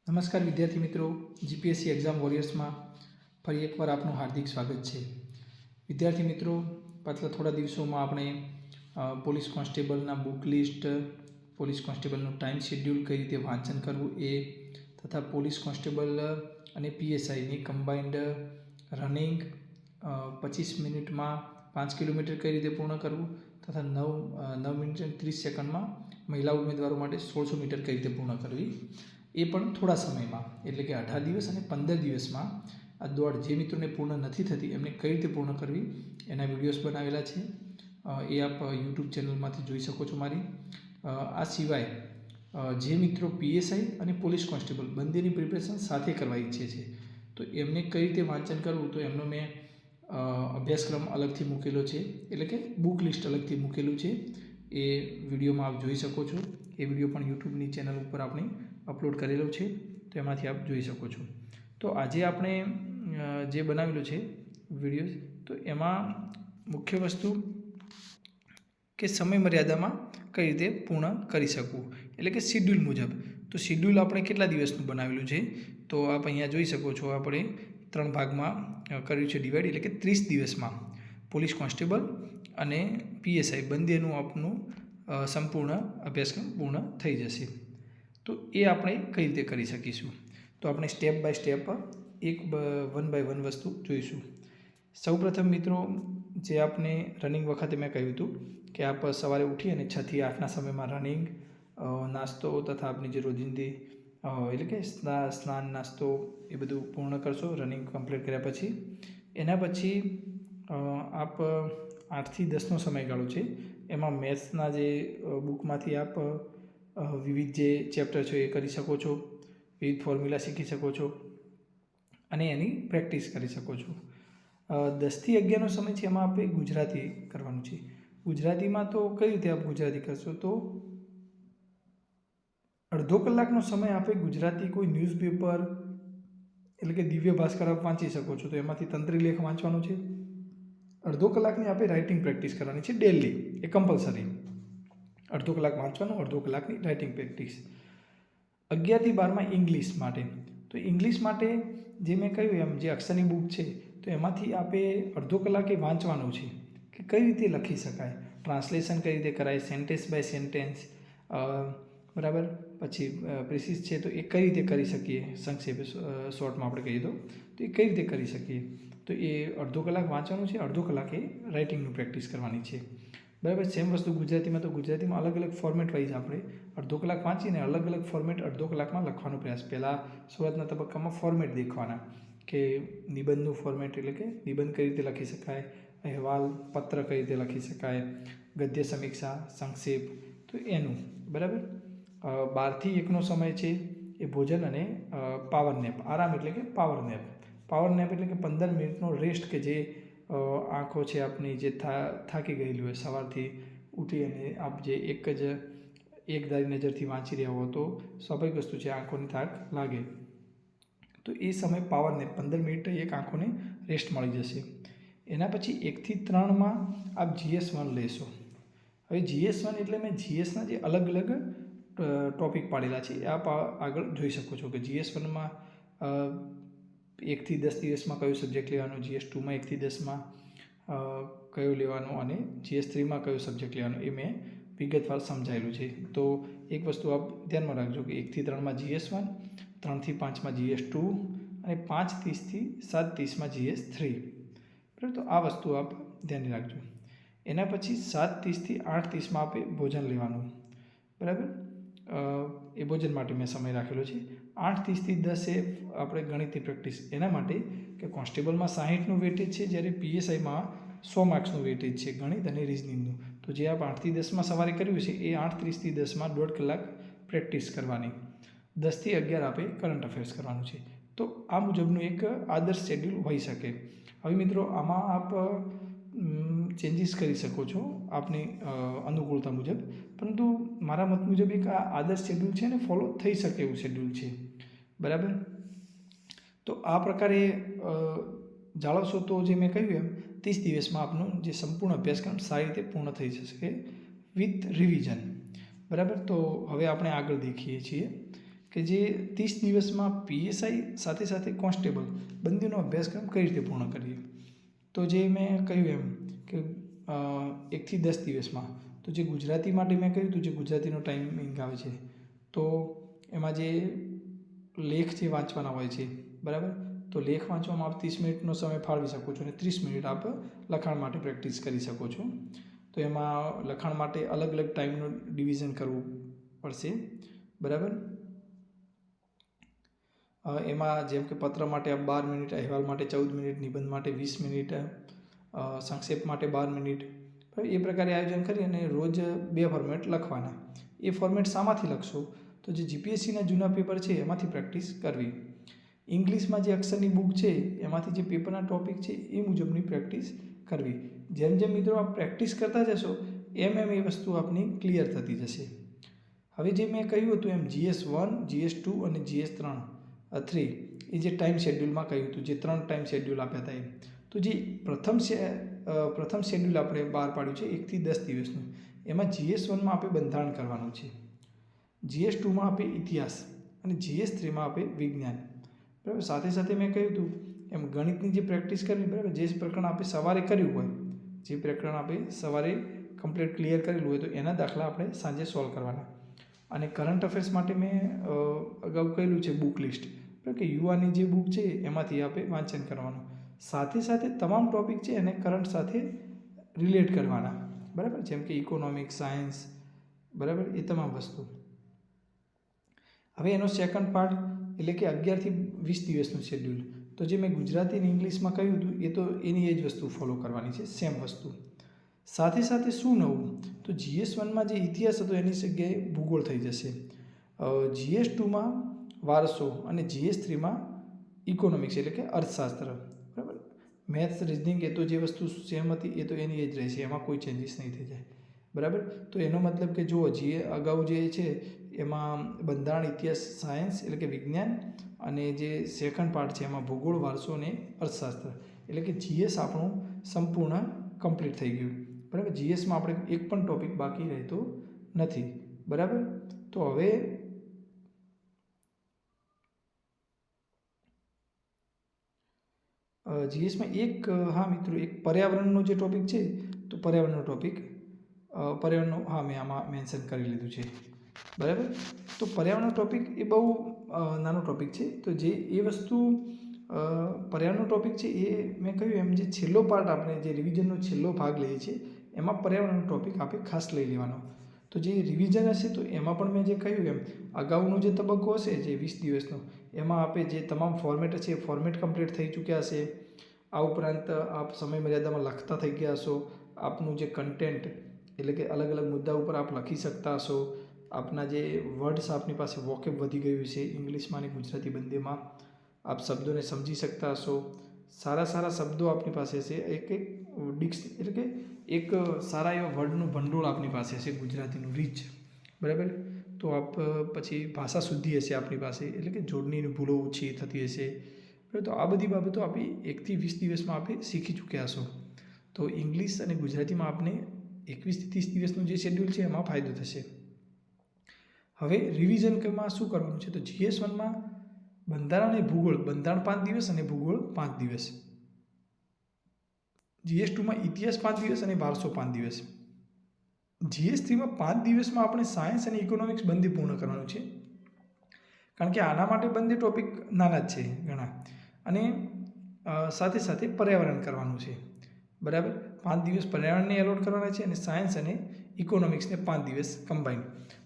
નમસ્કાર વિદ્યાર્થી મિત્રો, જીપીએસસી એક્ઝામ વોરિયર્સમાં ફરી એકવાર આપનું હાર્દિક સ્વાગત છે. વિદ્યાર્થી મિત્રો, પાછલા થોડા દિવસોમાં આપણે પોલીસ કોન્સ્ટેબલના બુક લિસ્ટ, પોલીસ કોન્સ્ટેબલનું ટાઈમ શેડ્યુલ કઈ રીતે વાંચન કરવું એ તથા પોલીસ કોન્સ્ટેબલ અને પીએસઆઈની કમ્બાઇન્ડ રનિંગ 25 મિનિટમાં 5 કિલોમીટર કઈ રીતે પૂર્ણ કરવું તથા 9 મિનિટ અને 30 સેકન્ડમાં મહિલા ઉમેદવારો માટે 1600 મીટર કઈ રીતે પૂર્ણ કરવી એ પણ થોડા સમયમાં, એટલે કે 18 દિવસ અને 15 દિવસમાં આ દોડ જે મિત્રોને પૂર્ણ નથી થતી એમને કઈ રીતે પૂર્ણ કરવી એના વિડીયોઝ બનાવેલા છે. એ આપ યુટ્યુબ ચેનલમાંથી જોઈ શકો છો મારી. આ સિવાય જે મિત્રો પીએસઆઈ અને પોલીસ કોન્સ્ટેબલ બંનેની પ્રિપરેશન સાથે કરવા ઈચ્છે છે તો એમને કઈ રીતે વાંચન કરવું, તો એમનો મેં અભ્યાસક્રમ અલગથી મૂકેલો છે, એટલે કે બુક લિસ્ટ અલગથી મૂકેલું છે. એ વિડીયોમાં આપ જોઈ શકો છો. એ વિડીયો પણ યુટ્યુબની ચેનલ ઉપર આપણે અપલોડ કરેલો છે, તો એમાંથી આપ જોઈ શકો છો. તો આજે આપણે જે બનાવેલું છે વિડીયો, તો એમાં મુખ્ય વસ્તુ કે સમય મર્યાદામાં કઈ રીતે પૂર્ણ કરી શકવું, એટલે કે શિડ્યુલ મુજબ. તો શિડ્યુલ આપણે કેટલા દિવસનું બનાવેલું છે, તો આપ અહીંયા જોઈ શકો છો. આપણે 3 ભાગમાં કર્યું છે ડિવાઈડ, એટલે કે 30 દિવસમાં પોલીસ કોન્સ્ટેબલ અને પીએસઆઈ બંનેનું આપનું સંપૂર્ણ અભ્યાસક્રમ પૂર્ણ થઈ જશે. તો એ આપણે કઈ રીતે કરી શકીશું, તો આપણે step by step one by one વસ્તુ જોઈશું. સૌપ્રથમ મિત્રો, જે આપને રનિંગ વખતે મેં કહ્યું હતું કે આપ સવારે ઉઠી અને 6 થી 8ના સમયમાં રનિંગ, નાસ્તો તથા આપની જે રોજિંદી એટલે કે સ્નાન, નાસ્તો એ બધું પૂર્ણ કરશો રનિંગ કમ્પ્લીટ કર્યા પછી. એના પછી આપ 8 થી 10નો સમયગાળો છે, એમાં મેથ્સના જે બુકમાંથી આપ વિવિધ જે ચેપ્ટર છે એ કરી શકો છો, વિવિધ ફોર્મ્યુલા શીખી શકો છો અને એની પ્રેક્ટિસ કરી શકો છો. 10 થી 11નો સમય છે, એમાં આપણે ગુજરાતી કરવાનું છે. ગુજરાતીમાં તો કઈ રીતે આપ ગુજરાતી કરશો, તો અડધો કલાકનો સમય આપણે ગુજરાતી કોઈ ન્યૂઝપેપર, એટલે કે દિવ્ય ભાસ્કર આપ વાંચી શકો છો, તો એમાંથી તંત્રીલેખ વાંચવાનો છે. અડધો કલાકની આપણે રાઇટિંગ પ્રેક્ટિસ કરવાની છે ડેલી, એ કમ્પલસરી. અડધો કલાક વાંચવાનું, અડધો કલાકની રાઇટિંગ પ્રેક્ટિસ. 11 થી 12માં ઇંગ્લિશ માટે, તો ઇંગ્લિશ માટે જે મેં કહ્યું એમ જે અક્ષરની બુક છે, તો એમાંથી આપણે અડધો કલાકે વાંચવાનું છે કે કઈ રીતે લખી શકાય, ટ્રાન્સલેશન કઈ રીતે કરાય, સેન્ટેન્સ બાય સેન્ટેન્સ, બરાબર. પછી પ્રિસિસ છે તો એ કઈ રીતે કરી શકીએ, સંક્ષેપે શોર્ટમાં આપણે કહીએ તો એ કઈ રીતે કરી શકીએ. તો એ અડધો કલાક વાંચવાનું છે, અડધો કલાકે રાઇટિંગનું પ્રેક્ટિસ કરવાની છે, બરાબર. સેમ વસ્તુ ગુજરાતીમાં, તો ગુજરાતીમાં અલગ અલગ ફોર્મેટ વાઇઝ આપણે અડધો કલાક વાંચીને અલગ અલગ ફોર્મેટ અડધો કલાકમાં લખવાનો પ્રયાસ. પહેલાં શરૂઆતના તબક્કામાં ફોર્મેટ દેખવાના કે નિબંધનું ફોર્મેટ, એટલે કે નિબંધ કઈ રીતે લખી શકાય, અહેવાલ પત્ર કઈ રીતે લખી શકાય, ગદ્ય સમીક્ષા, સંક્ષેપ, તો એનું, બરાબર. 12 થી 1નો સમય છે એ ભોજન અને પાવર નેપ, આરામ એટલે કે પાવર નેપ. પાવર નેપ એટલે કે 15 મિનિટનો રેસ્ટ, કે જે આંખો છે આપની જે થાકી ગયેલી હોય, સવારથી ઉઠી અને આપ જે એક ધારી નજરથી વાંચી રહ્યા હો તો સ્વાભાવિક વસ્તુ છે આંખોને થાક લાગે. તો એ સમય પાવર નેપ 15 મિનિટ એક આંખોને રેસ્ટ મળી જશે. એના પછી 1 થી 3માં આપ GS1 લેશો. હવે GS1 એટલે મેં GSના જે અલગ અલગ ટોપિક પાડેલા છે એ આપ આગળ જોઈ શકો છો કે GS1માં 1 થી 10 દિવસમાં કયો સબ્જેક્ટ લેવાનો, GS2માં 1 થી 10માં કયો લેવાનો અને GS3માં કયો સબ્જેક્ટ લેવાનો, એ મેં વિગતવાર સમજાયેલું છે. તો એક વસ્તુ આપ ધ્યાનમાં રાખજો કે 1 થી 3માં GS1, 3 થી 5માં GS2 અને 5:30 થી 7:30માં GS3, બરાબર. તો આ વસ્તુ આપ ધ્યાન રાખજો. એના પછી 7:30 થી 8:30માં આપણે ભોજન લેવાનું, બરાબર. એ ભોજન માટે મેં સમય રાખેલો છે. 8:30 થી 10 એ આપણે ગણિતની પ્રેક્ટિસ, એના માટે કે કોન્સ્ટેબલમાં 60નું વેટેજ છે, જ્યારે પીએસઆઈમાં 100 માર્ક્સનું વેટેજ છે ગણિત અને રિઝનિંગનું. તો જે આપ 8 થી 10માં સવારે કર્યું છે એ 8:30 થી 10માં 1.5 કલાક પ્રેક્ટિસ કરવાની. 10 થી 11 આપણે કરંટ અફેર્સ કરવાનું છે. તો આ મુજબનું એક આદર્શ શેડ્યુલ હોઈ શકે. હવે મિત્રો, આમાં આપ ચેન્જીસ કરી શકો છો આપની અનુકૂળતા મુજબ, પરંતુ મારા મત મુજબ એક આ આદર્શ શેડ્યુલ છે ને ફોલો થઈ શકે એવું શેડ્યુલ છે, બરાબર. તો આ પ્રકારે જાળવશો તો જે મેં કહ્યું એમ 30 દિવસમાં આપનો જે સંપૂર્ણ અભ્યાસક્રમ સારી રીતે પૂર્ણ થઈ જશે વિથ રિવિઝન, બરાબર. તો હવે આપણે આગળ દેખીએ છીએ કે જે 30 દિવસમાં PSI સાથે સાથે કોન્સ્ટેબલ બંનેનો અભ્યાસક્રમ કઈ રીતે પૂર્ણ કરીએ. તો જે મેં કહ્યું એમ કે 1 થી 10 દિવસમાં, તો જે ગુજરાતી માટે મેં કહ્યું હતું, જે ગુજરાતીનો ટાઈમિંગ આવે છે, તો એમાં જે લેખ જે વાંચવાના હોય છે, બરાબર, તો લેખ વાંચવામાં આપ 30 મિનિટનો સમય ફાળવી શકો છો અને 30 મિનિટ આપ લખાણ માટે પ્રેક્ટિસ કરી શકો છો. તો એમાં લખાણ માટે અલગ અલગ ટાઈમનું ડિવિઝન કરવું પડશે, બરાબર. એમાં જેમ કે પત્ર માટે આપ 12 મિનિટ, અહેવાલ માટે 14 મિનિટ, નિબંધ માટે 20 મિનિટ, સંક્ષેપ માટે 12 મિનિટ, એ પ્રકારે આયોજન કરી અને રોજ 2 ફોર્મેટ લખવાના. એ ફોર્મેટ શામાંથી લખશો? તો જે GPSCના જૂના પેપર છે એમાંથી પ્રેક્ટિસ કરવી. ઇંગ્લિશમાં જે અક્ષરની બુક છે એમાંથી જે પેપરના ટોપિક છે એ મુજબની પ્રેક્ટિસ કરવી. જેમ જેમ મિત્રો આપ પ્રેક્ટિસ કરતા જશો એમ એમ એ વસ્તુ આપની ક્લિયર થતી જશે. હવે જે મેં કહ્યું હતું એમ GS1, GS2 અને GS3 એ જે ટાઈમ શેડ્યુલમાં કહ્યું હતું, જે 3 ટાઈમ શેડ્યુલ આપ્યા હતા એ, તો જે પ્રથમ શેડ્યુલ આપણે બહાર પાડ્યું છે 1 થી 10 દિવસનું, એમાં GS1માં આપણે બંધારણ કરવાનું છે, GS2માં આપણે ઇતિહાસ અને GS3માં આપણે વિજ્ઞાન, બરાબર. સાથે સાથે મેં કહ્યું હતું એમ ગણિતની જે પ્રેક્ટિસ કરવી, બરાબર, જે પ્રકરણ આપણે સવારે કર્યું હોય, જે પ્રકરણ આપણે સવારે કમ્પ્લીટ ક્લિયર કરેલું હોય, તો એના દાખલા આપણે સાંજે સોલ્વ કરવાના. અને કરંટ અફેર્સ માટે મેં અગાઉ કહેલું છે બુક લિસ્ટ, બરાબર, કે યુવાની જે બુક છે એમાંથી આપણે વાંચન કરવાનું. સાથે સાથે તમામ ટોપિક છે એને કરંટ સાથે રિલેટ કરવાના, બરાબર, જેમ કે ઇકોનોમિક્સ, સાયન્સ, બરાબર, એ તમામ વસ્તુ. હવે એનો સેકન્ડ પાર્ટ એટલે કે 11 થી 20 દિવસનું શેડ્યુલ, તો જે મેં ગુજરાતી અને ઇંગ્લિશમાં કહ્યું હતું એ તો એની એ જ વસ્તુ ફોલો કરવાની છે, સેમ વસ્તુ. સાથે સાથે શું નવું? તો GS1માં જે ઇતિહાસ હતો એની જગ્યાએ ભૂગોળ થઈ જશે, GS2માં વારસો અને GS3માં ઇકોનોમિક્સ એટલે કે અર્થશાસ્ત્ર, બરાબર. મેથ્સ, રિઝનિંગ એ તો જે વસ્તુ સેમ હતી એ તો એની એ જ રહેશે, એમાં કોઈ ચેન્જીસ નહીં થઈ જાય, બરાબર. તો એનો મતલબ કે જુઓ, અગાઉ જે છે એમાં બંધારણ, ઇતિહાસ, સાયન્સ એટલે કે વિજ્ઞાન, અને જે સેકન્ડ પાર્ટ છે એમાં ભૂગોળ, વારસો અને અર્થશાસ્ત્ર એટલે કે GS આપણું સંપૂર્ણ કમ્પ્લીટ થઈ ગયું, બરાબર. GSમાં આપણે એક પણ ટોપિક બાકી રહેતો નથી, બરાબર. તો હવે GSમાં એક મિત્રો એક પર્યાવરણનો જે ટોપિક છે, તો પર્યાવરણનો ટોપિક મેં આમાં મેન્શન કરી લીધું છે, બરાબર. તો પર્યાવરણનો ટોપિક એ બહુ નાનો ટોપિક છે, તો જે એ વસ્તુ પર્યાવરણનો ટોપિક છે એ મેં કહ્યું એમ જે છેલ્લો પાર્ટ આપણે જે રિવિઝનનો છેલ્લો ભાગ લઈએ છીએ એમાં પર્યાવરણનો ટોપિક આપણે ખાસ લઈ લેવાનો. તો જે રિવિઝન હશે તો એમાં પણ મેં જે કહ્યું એમ અગાઉનો જે તબક્કો હશે જે 20 દિવસનો, એમાં આપણે જે તમામ ફોર્મેટ છે એ ફોર્મેટ કમ્પ્લીટ થઈ ચૂક્યા હશે. આ ઉપરાંત આપ સમય મર્યાદામાં લખતા થઈ ગયા હશો. આપનું જે કન્ટેન્ટ એટલે કે અલગ અલગ મુદ્દા ઉપર આપ લખી શકતા હશો. આપના જે વર્ડ્સ આપની પાસે વોકેબ વધી ગયું છે, ઇંગ્લિશમાં અને ગુજરાતી બંનેમાં આપ શબ્દોને સમજી શકતા હશો. સારા સારા શબ્દો આપની પાસે હશે, એક એટલે કે એક સારા એવા વર્ડનું ભંડોળ આપની પાસે હશે, ગુજરાતીનું રીચ, બરાબર. તો આપ પછી ભાષા શુદ્ધિ હશે આપની પાસે, એટલે કે જોડણીની ભૂલો ઓછી થતી હશે, બરાબર. તો આ બધી બાબતો આપણે 1 થી 20 દિવસમાં આપણે શીખી ચૂક્યા હશો. તો ઇંગ્લિશ અને ગુજરાતીમાં આપણે 21 થી 30 દિવસનું જે શેડ્યુલ છે એમાં ફાયદો થશે. હવે રિવિઝનમાં શું કરવાનું છે? તો GS1માં બંધારણ અને ભૂગોળ, બંધારણ 5 દિવસ અને ભૂગોળ 5 દિવસ. GS2માં ઇતિહાસ 5 દિવસ અને વારસો 5 દિવસ. GS3માં 5 દિવસમાં આપણે સાયન્સ અને ઇકોનોમિક્સ બંને પૂર્ણ કરવાનું છે, કારણ કે આના માટે બંને ટોપિક નાના જ છે ઘણા, અને સાથે સાથે પર્યાવરણ કરવાનું છે, બરાબર. 5 દિવસ પર્યાવરણને એલોટ કરવાના છે અને સાયન્સ અને ઇકોનોમિક્સને 5 દિવસ કમ્બાઈન.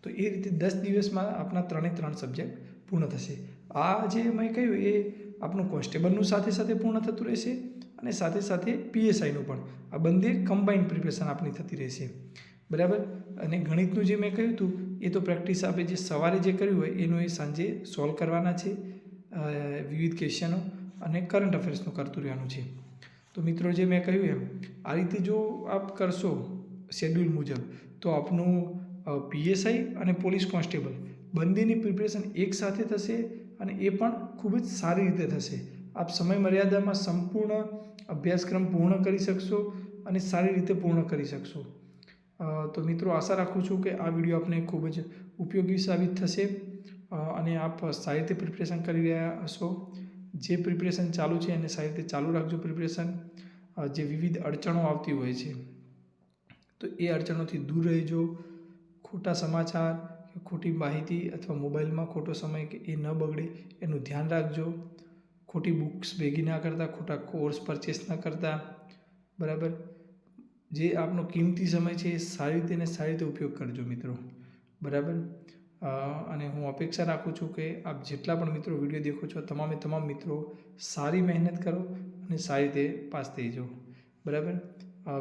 તો એ રીતે 10 દિવસમાં આપણા 3 સબ્જેક્ટ પૂર્ણ થશે. આ જે મેં કહ્યું એ આપણું કોન્સ્ટેબલનું સાથે સાથે પૂર્ણ થતું રહેશે અને સાથે સાથે PSIનું પણ. આ બંને કમ્બાઈન્ડ પ્રિપરેશન આપણી થતી રહેશે, બરાબર. અને ગણિતનું જે મેં કહ્યું હતું એ તો પ્રેક્ટિસ આપણે જે સવારે જે કર્યું હોય એનું એ સાંજે સોલ્વ કરવાના છે, વિવિધ ક્વેશ્ચનો અને કરંટ અફેર્સનું કરતું રહેવાનું છે. તો મિત્રો જે મેં કહ્યું એમ આ રીતે જો આપ કરશો શેડ્યુલ મુજબ, તો આપનું PSI અને પોલીસ કોન્સ્ટેબલ બંનેની પ્રિપરેશન એકસાથે થશે અને એ પણ ખૂબ જ સારી રીતે થશે. આપ સમય મર્યાદામાં સંપૂર્ણ અભ્યાસક્રમ પૂર્ણ કરી શકશો અને સારી રીતે પૂર્ણ કરી શકશો. તો મિત્રો આશા રાખું છું કે આ વિડીયો આપને ખૂબ જ ઉપયોગી સાબિત થશે. અને આપ સારી રીતે પ્રિપરેશન કરી રહ્યા હશો. જે પ્રિપરેશન ચાલુ છે એને સારી રીતે ચાલુ રાખજો પ્રિપરેશન. જે વિવિધ અડચણો આવતી હોય છે તો એ અડચણોથી દૂર રહેજો. ખોટા સમાચાર કે ખોટી માહિતી અથવા મોબાઈલમાં ખોટો સમય કે એ ન બગડે એનું ધ્યાન રાખજો. ખોટી બુક્સ ભેગી ના કરતા, ખોટા કોર્સ પરચેસ ના કરતા, બરાબર. જે આપનો કિંમતી સમય છે એ સારી રીતે ને સારી રીતે ઉપયોગ કરજો મિત્રો, બરાબર. અને હું અપેક્ષા રાખું છું કે આપ જેટલા પણ મિત્રો વિડીયો દેખો છો તમામે તમામ મિત્રો સારી મહેનત કરો અને સારી રીતે પાસ થઈ જાઓ, બરાબર.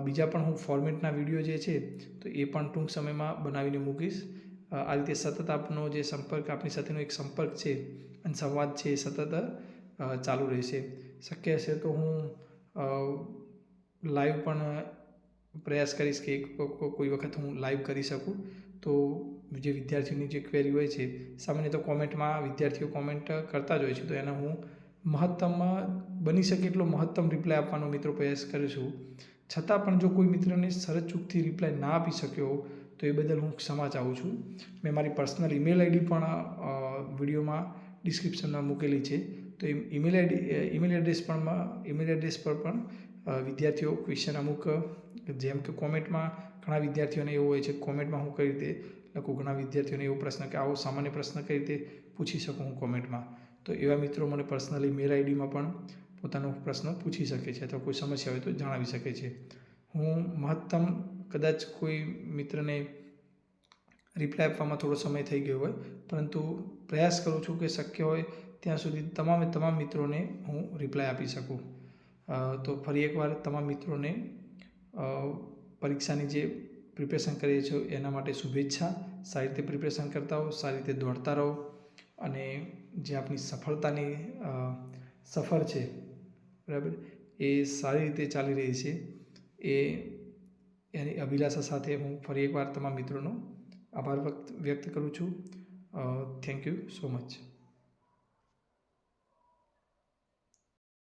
બીજા પણ હું ફોર્મેટના વિડીયો જે છે તો એ પણ ટૂંક સમયમાં બનાવીને મૂકીશ. આ રીતે સતત આપનો જે સંપર્ક, આપણી સાથેનો એક સંપર્ક છે અને સંવાદ છે એ સતત ચાલુ રહેશે. શક્ય હશે તો હું લાઈવ પણ પ્રયાસ કરીશ કે કોઈ વખત હું લાઈવ કરી શકું. તો જે વિદ્યાર્થીઓની જે ક્વેરી હોય છે, સામાન્ય તો કોમેન્ટમાં વિદ્યાર્થીઓ કોમેન્ટ કરતા જ હોય છે, તો એના હું મહત્તમમાં બની શકે એટલો મહત્તમ રિપ્લાય આપવાનો મિત્રો પ્રયાસ કરું છું. છતાં પણ જો કોઈ મિત્રને સરળ ચૂકથી રિપ્લાય ના આપી શક્યો તો એ બદલ હું ક્ષમા ચાહું છું. મેં મારી પર્સનલ ઈમેલ આઈડી પણ વિડીયોમાં ડિસ્ક્રિપ્શનમાં મૂકેલી છે. તો ઈમેલ એડ્રેસ પર પણ વિદ્યાર્થીઓ ક્વેશ્ચન અમુક, જેમ કે કોમેન્ટમાં ઘણા વિદ્યાર્થીઓને એવું હોય છે કોમેન્ટમાં હું કઈ રીતે લખું. ઘણા વિદ્યાર્થીઓને એવો પ્રશ્ન કે આવો સામાન્ય પ્રશ્ન કઈ રીતે પૂછી શકું હું કોમેન્ટમાં. તો એવા મિત્રો મને પર્સનલી મેલ આઈડીમાં પણ પોતાનો પ્રશ્ન પૂછી શકે છે અથવા કોઈ સમસ્યા હોય તો જણાવી શકે છે. હું મહત્તમ કદાચ કોઈ મિત્રને રિપ્લાય આપવામાં થોડો સમય થઈ ગયો હોય, પરંતુ પ્રયાસ કરું છું કે શક્ય હોય ત્યાં સુધી તમામે તમામ મિત્રોને હું રિપ્લાય આપી શકું. તો ફરી એકવાર તમામ મિત્રોને પરીક્ષાની જે પ્રિપરેશન કરીએ છીએ એના માટે શુભેચ્છા. સારી રીતે પ્રિપરેશન કરતા રહો, સારી રીતે દોડતા રહો અને જે આપણી સફળતાની સફર છે, બરાબર, એ સારી રીતે ચાલી રહી છે. એની અભિલાષા સાથે હું ફરી એકવાર તમામ મિત્રોનો આભાર વ્યક્ત કરું છું. Thank you so much.